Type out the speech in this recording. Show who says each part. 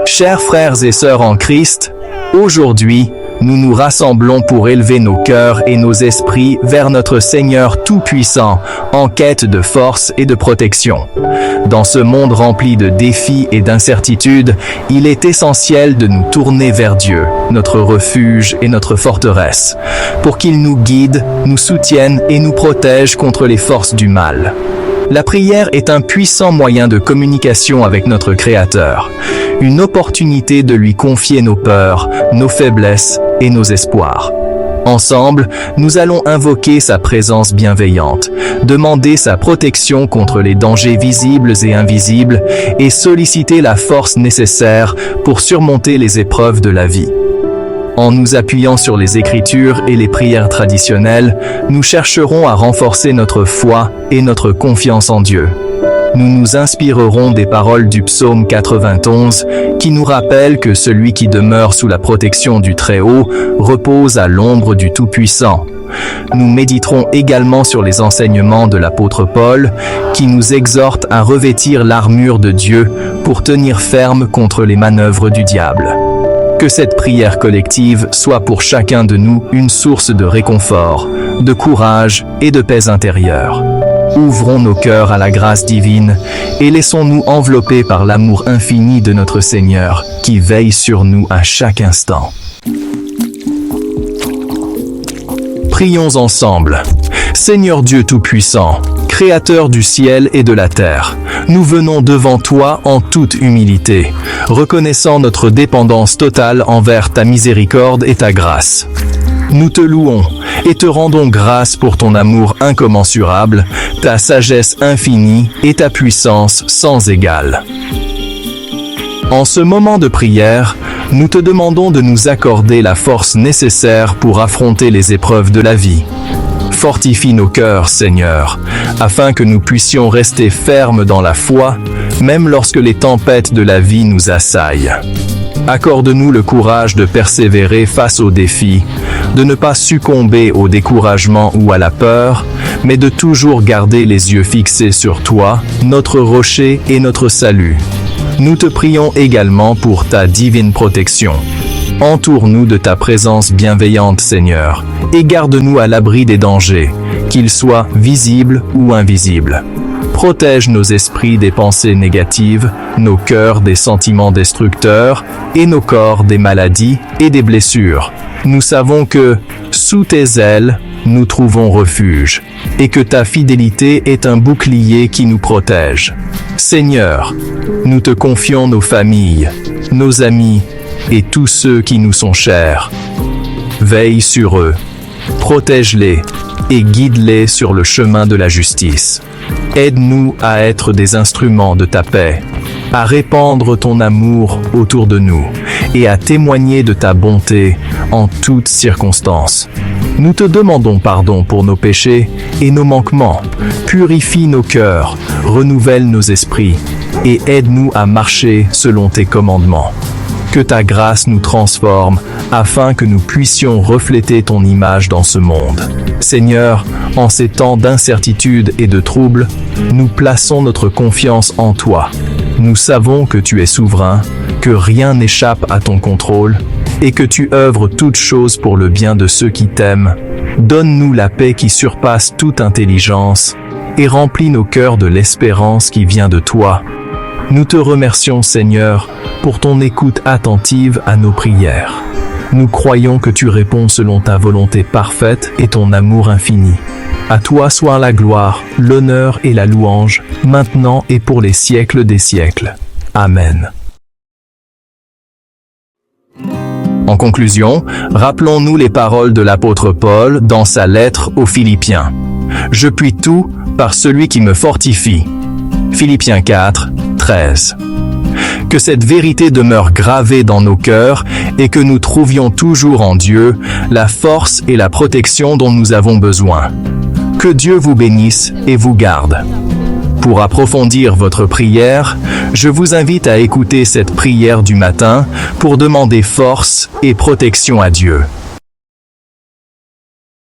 Speaker 1: Chers frères et sœurs en Christ, aujourd'hui, nous nous rassemblons pour élever nos cœurs et nos esprits vers notre Seigneur Tout-Puissant, en quête de force et de protection. Dans ce monde rempli de défis et d'incertitudes, il est essentiel de nous tourner vers Dieu, notre refuge et notre forteresse, pour qu'il nous guide, nous soutienne et nous protège contre les forces du mal. La prière est un puissant moyen de communication avec notre Créateur, une opportunité de lui confier nos peurs, nos faiblesses et nos espoirs. Ensemble, nous allons invoquer sa présence bienveillante, demander sa protection contre les dangers visibles et invisibles et solliciter la force nécessaire pour surmonter les épreuves de la vie. En nous appuyant sur les Écritures et les prières traditionnelles, nous chercherons à renforcer notre foi et notre confiance en Dieu. Nous nous inspirerons des paroles du psaume 91 qui nous rappellent que celui qui demeure sous la protection du Très-Haut repose à l'ombre du Tout-Puissant. Nous méditerons également sur les enseignements de l'apôtre Paul qui nous exhorte à revêtir l'armure de Dieu pour tenir ferme contre les manœuvres du diable. Que cette prière collective soit pour chacun de nous une source de réconfort, de courage et de paix intérieure. Ouvrons nos cœurs à la grâce divine et laissons-nous envelopper par l'amour infini de notre Seigneur qui veille sur nous à chaque instant. Prions ensemble. Seigneur Dieu Tout-Puissant, Créateur du ciel et de la terre, nous venons devant toi en toute humilité, reconnaissant notre dépendance totale envers ta miséricorde et ta grâce. Nous te louons et te rendons grâce pour ton amour incommensurable, ta sagesse infinie et ta puissance sans égale. En ce moment de prière, nous te demandons de nous accorder la force nécessaire pour affronter les épreuves de la vie. Fortifie nos cœurs, Seigneur, afin que nous puissions rester fermes dans la foi, même lorsque les tempêtes de la vie nous assaillent. Accorde-nous le courage de persévérer face aux défis, de ne pas succomber au découragement ou à la peur, mais de toujours garder les yeux fixés sur toi, notre rocher et notre salut. Nous te prions également pour ta divine protection. Entoure-nous de ta présence bienveillante, Seigneur, et garde-nous à l'abri des dangers, qu'ils soient visibles ou invisibles. Protège nos esprits des pensées négatives, nos cœurs des sentiments destructeurs, et nos corps des maladies et des blessures. Nous savons que, sous tes ailes, nous trouvons refuge, et que ta fidélité est un bouclier qui nous protège. Seigneur, nous te confions nos familles, nos amis, et tous ceux qui nous sont chers. Veille sur eux, protège-les et guide-les sur le chemin de la justice. Aide-nous à être des instruments de ta paix, à répandre ton amour autour de nous et à témoigner de ta bonté en toutes circonstances. Nous te demandons pardon pour nos péchés et nos manquements. Purifie nos cœurs, renouvelle nos esprits et aide-nous à marcher selon tes commandements. Que ta grâce nous transforme afin que nous puissions refléter ton image dans ce monde. Seigneur, en ces temps d'incertitude et de trouble, nous plaçons notre confiance en toi. Nous savons que tu es souverain, que rien n'échappe à ton contrôle et que tu œuvres toutes choses pour le bien de ceux qui t'aiment. Donne-nous la paix qui surpasse toute intelligence et remplis nos cœurs de l'espérance qui vient de toi. Nous te remercions, Seigneur, pour ton écoute attentive à nos prières. Nous croyons que tu réponds selon ta volonté parfaite et ton amour infini. À toi soit la gloire, l'honneur et la louange, maintenant et pour les siècles des siècles. Amen. En conclusion, rappelons-nous les paroles de l'apôtre Paul dans sa lettre aux Philippiens. « Je puis tout par celui qui me fortifie » Philippiens 4, 13. Que cette vérité demeure gravée dans nos cœurs et que nous trouvions toujours en Dieu la force et la protection dont nous avons besoin. Que Dieu vous bénisse et vous garde. Pour approfondir votre prière, je vous invite à écouter cette prière du matin pour demander force et protection à Dieu.